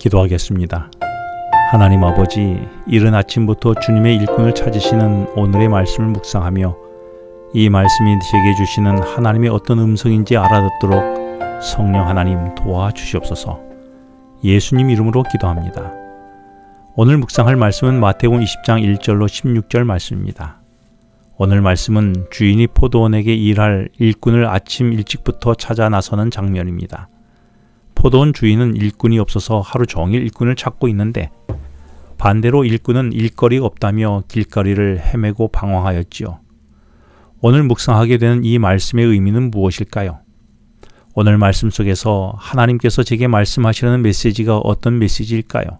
기도하겠습니다. 하나님 아버지, 이른 아침부터 주님의 일꾼을 찾으시는 오늘의 말씀을 묵상하며 이 말씀이 제게 주시는 하나님의 어떤 음성인지 알아듣도록 성령 하나님 도와주시옵소서. 예수님 이름으로 기도합니다. 오늘 묵상할 말씀은 마태복음 20장 1절로 16절 말씀입니다. 오늘 말씀은 주인이 포도원에게 일할 일꾼을 아침 일찍부터 찾아 나서는 장면입니다. 포도원 주인은 일꾼이 없어서 하루 종일 일꾼을 찾고 있는데 반대로 일꾼은 일거리가 없다며 길거리를 헤매고 방황하였지요. 오늘 묵상하게 되는 이 말씀의 의미는 무엇일까요? 오늘 말씀 속에서 하나님께서 제게 말씀하시려는 메시지가 어떤 메시지일까요?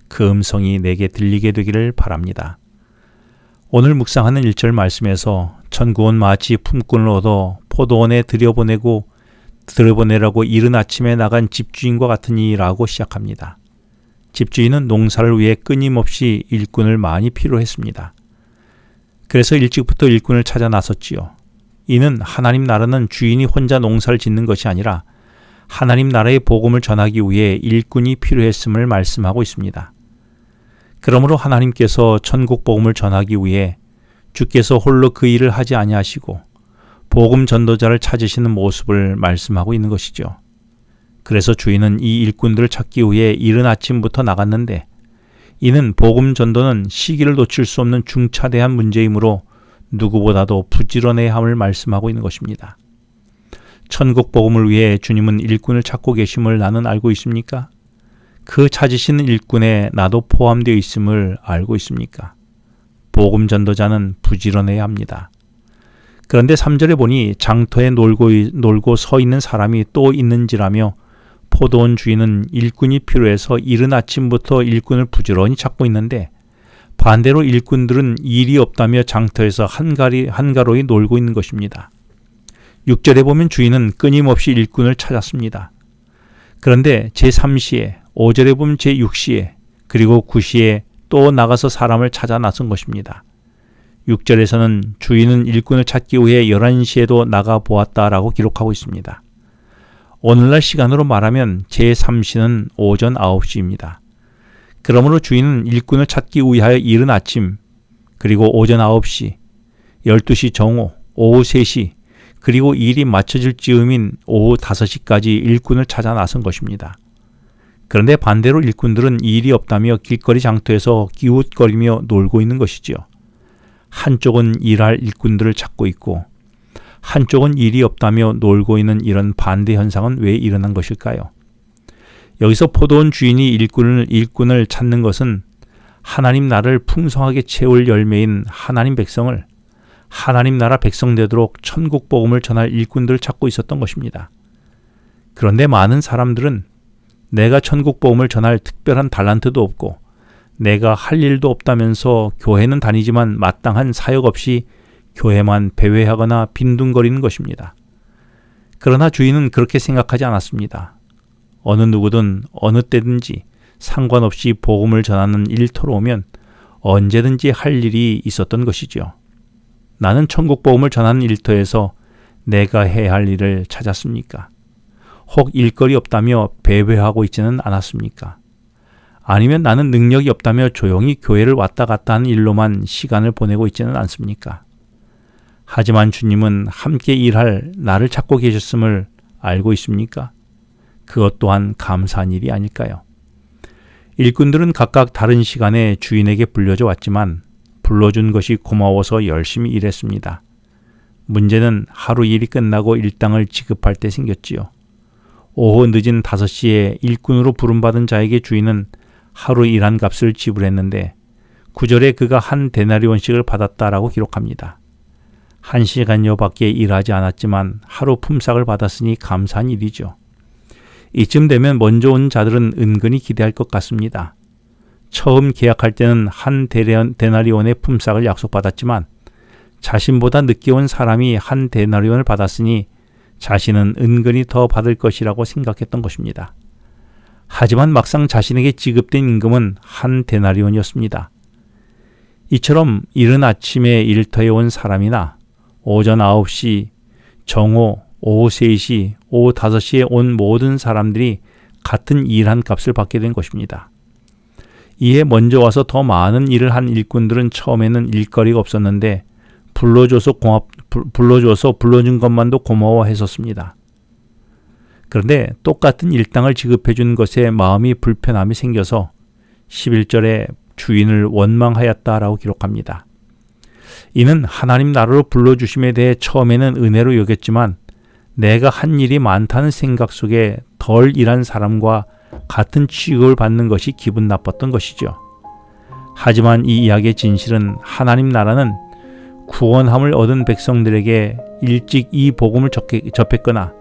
그 음성이 내게 들리게 되기를 바랍니다. 오늘 묵상하는 1절 말씀에서 천국은 마치 품꾼을 얻어 포도원에 들여보내라고 이른 아침에 나간 집주인과 같으니라고 시작합니다. 집주인은 농사를 위해 끊임없이 일꾼을 많이 필요했습니다. 그래서 일찍부터 일꾼을 찾아 나섰지요. 이는 하나님 나라는 주인이 혼자 농사를 짓는 것이 아니라 하나님 나라의 복음을 전하기 위해 일꾼이 필요했음을 말씀하고 있습니다. 그러므로 하나님께서 천국 복음을 전하기 위해 주께서 홀로 그 일을 하지 아니하시고 복음 전도자를 찾으시는 모습을 말씀하고 있는 것이죠. 그래서 주인은 이 일꾼들을 찾기 위해 이른 아침부터 나갔는데 이는 복음 전도는 시기를 놓칠 수 없는 중차대한 문제이므로 누구보다도 부지런해야 함을 말씀하고 있는 것입니다. 천국 복음을 위해 주님은 일꾼을 찾고 계심을 나는 알고 있습니까? 그 찾으시는 일꾼에 나도 포함되어 있음을 알고 있습니까? 복음 전도자는 부지런해야 합니다. 그런데 3절에 보니 장터에 놀고 서 있는 사람이 또 있는지라며 포도원 주인은 일꾼이 필요해서 이른 아침부터 일꾼을 부지런히 찾고 있는데 반대로 일꾼들은 일이 없다며 장터에서 한가로이 놀고 있는 것입니다. 6절에 보면 주인은 끊임없이 일꾼을 찾았습니다. 그런데 제3시에, 5절에 보면 제6시에, 그리고 9시에 또 나가서 사람을 찾아 나선 것입니다. 6절에서는 주인은 일꾼을 찾기 위해 11시에도 나가 보았다라고 기록하고 있습니다. 오늘날 시간으로 말하면 제3시는 오전 9시입니다. 그러므로 주인은 일꾼을 찾기 위하여 이른 아침, 그리고 오전 9시, 12시 정오, 오후 3시, 그리고 일이 맞춰질 즈음인 오후 5시까지 일꾼을 찾아 나선 것입니다. 그런데 반대로 일꾼들은 일이 없다며 길거리 장터에서 기웃거리며 놀고 있는 것이지요. 한쪽은 일할 일꾼들을 찾고 있고 한쪽은 일이 없다며 놀고 있는 이런 반대 현상은 왜 일어난 것일까요? 여기서 포도원 주인이 일꾼을 찾는 것은 하나님 나라를 풍성하게 채울 열매인 하나님 백성을 하나님 나라 백성 되도록 천국 복음을 전할 일꾼들을 찾고 있었던 것입니다. 그런데 많은 사람들은 내가 천국 복음을 전할 특별한 달란트도 없고 내가 할 일도 없다면서 교회는 다니지만 마땅한 사역 없이 교회만 배회하거나 빈둥거리는 것입니다. 그러나 주인은 그렇게 생각하지 않았습니다. 어느 누구든 어느 때든지 상관없이 복음을 전하는 일터로 오면 언제든지 할 일이 있었던 것이죠. 나는 천국 복음을 전하는 일터에서 내가 해야 할 일을 찾았습니까? 혹 일거리 없다며 배회하고 있지는 않았습니까? 아니면 나는 능력이 없다며 조용히 교회를 왔다 갔다 하는 일로만 시간을 보내고 있지는 않습니까? 하지만 주님은 함께 일할 나를 찾고 계셨음을 알고 있습니까? 그것 또한 감사한 일이 아닐까요? 일꾼들은 각각 다른 시간에 주인에게 불려져 왔지만 불러준 것이 고마워서 열심히 일했습니다. 문제는 하루 일이 끝나고 일당을 지급할 때 생겼지요. 오후 늦은 5시에 일꾼으로 부름받은 자에게 주인은 하루 일한 값을 지불했는데 9절에 그가 한 데나리온씩을 받았다라고 기록합니다. 1시간여 밖에 일하지 않았지만 하루 품삯을 받았으니 감사한 일이죠. 이쯤 되면 먼저 온 자들은 은근히 기대할 것 같습니다. 처음 계약할 때는 한 데나리온의 품삯을 약속받았지만 자신보다 늦게 온 사람이 한 데나리온을 받았으니 자신은 은근히 더 받을 것이라고 생각했던 것입니다. 하지만 막상 자신에게 지급된 임금은 한 데나리온이었습니다. 이처럼 이른 아침에 일터에 온 사람이나 오전 9시, 정오, 오후 3시, 오후 5시에 온 모든 사람들이 같은 일한 값을 받게 된 것입니다. 이에 먼저 와서 더 많은 일을 한 일꾼들은 처음에는 일거리가 없었는데 불러줘서 불러준 것만도 고마워했었습니다. 그런데 똑같은 일당을 지급해 준 것에 마음이 불편함이 생겨서 11절에 주인을 원망하였다라고 기록합니다. 이는 하나님 나라로 불러주심에 대해 처음에는 은혜로 여겼지만 내가 한 일이 많다는 생각 속에 덜 일한 사람과 같은 취급을 받는 것이 기분 나빴던 것이죠. 하지만 이 이야기의 진실은 하나님 나라는 구원함을 얻은 백성들에게 일찍 이 복음을 접했거나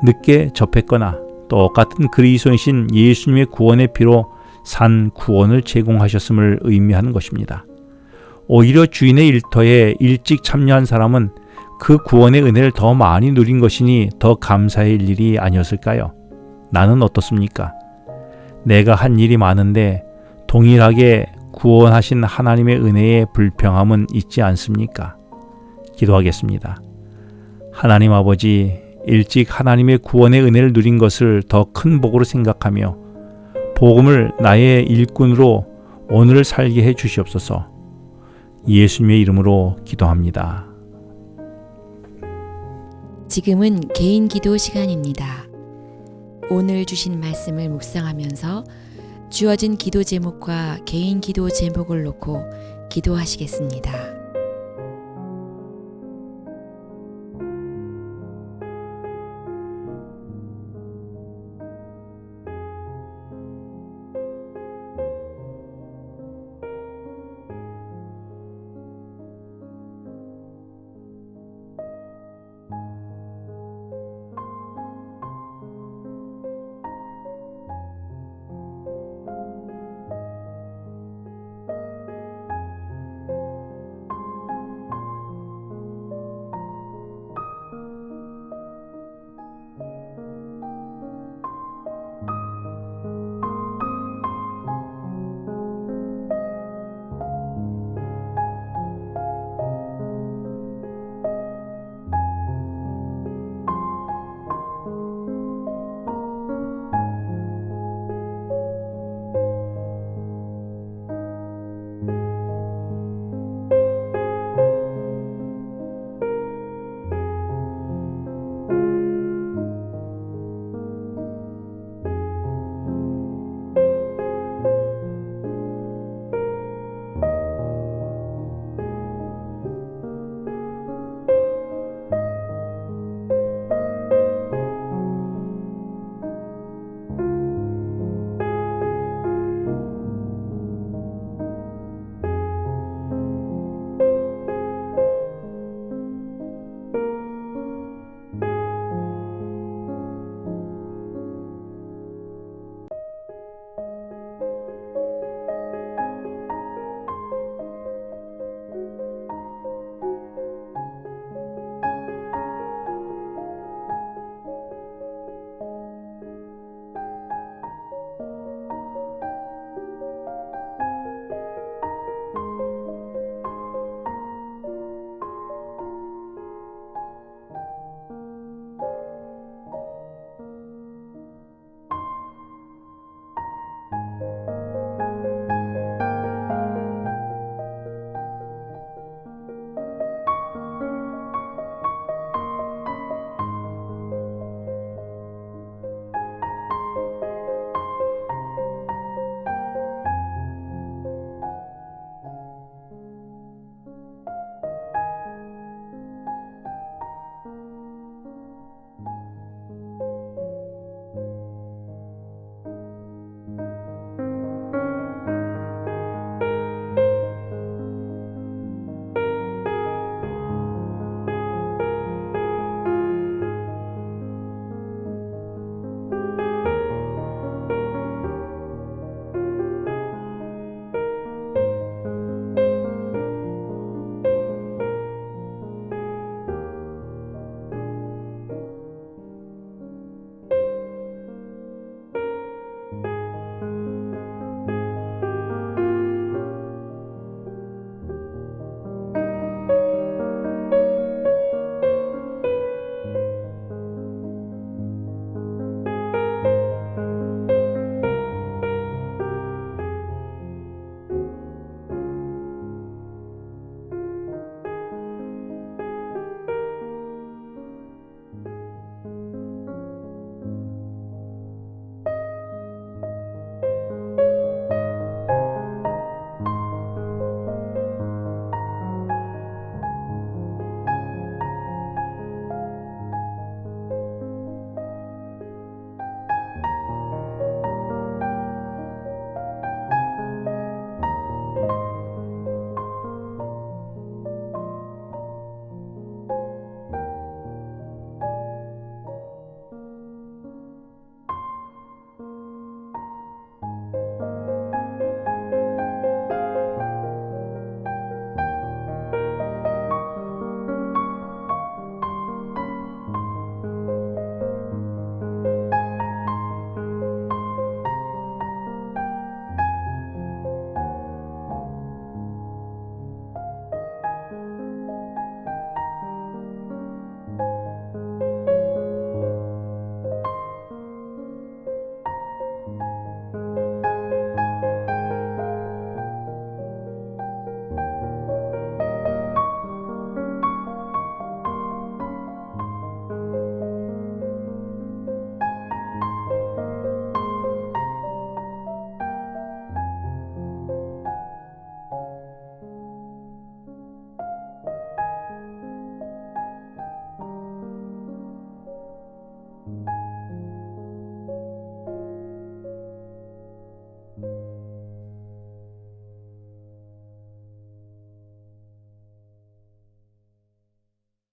늦게 접했거나 똑같은 그리스도이신 예수님의 구원의 피로 산 구원을 제공하셨음을 의미하는 것입니다. 오히려 주인의 일터에 일찍 참여한 사람은 그 구원의 은혜를 더 많이 누린 것이니 더 감사할 일이 아니었을까요? 나는 어떻습니까? 내가 한 일이 많은데 동일하게 구원하신 하나님의 은혜에 불평함은 있지 않습니까? 기도하겠습니다. 하나님 아버지, 일찍 하나님의 구원의 은혜를 누린 것을 더 큰 복으로 생각하며 복음을 나의 일꾼으로 오늘을 살게 해 주시옵소서. 예수님의 이름으로 기도합니다. 지금은 개인 기도 시간입니다. 오늘 주신 말씀을 묵상하면서 주어진 기도 제목과 개인 기도 제목을 놓고 기도하시겠습니다.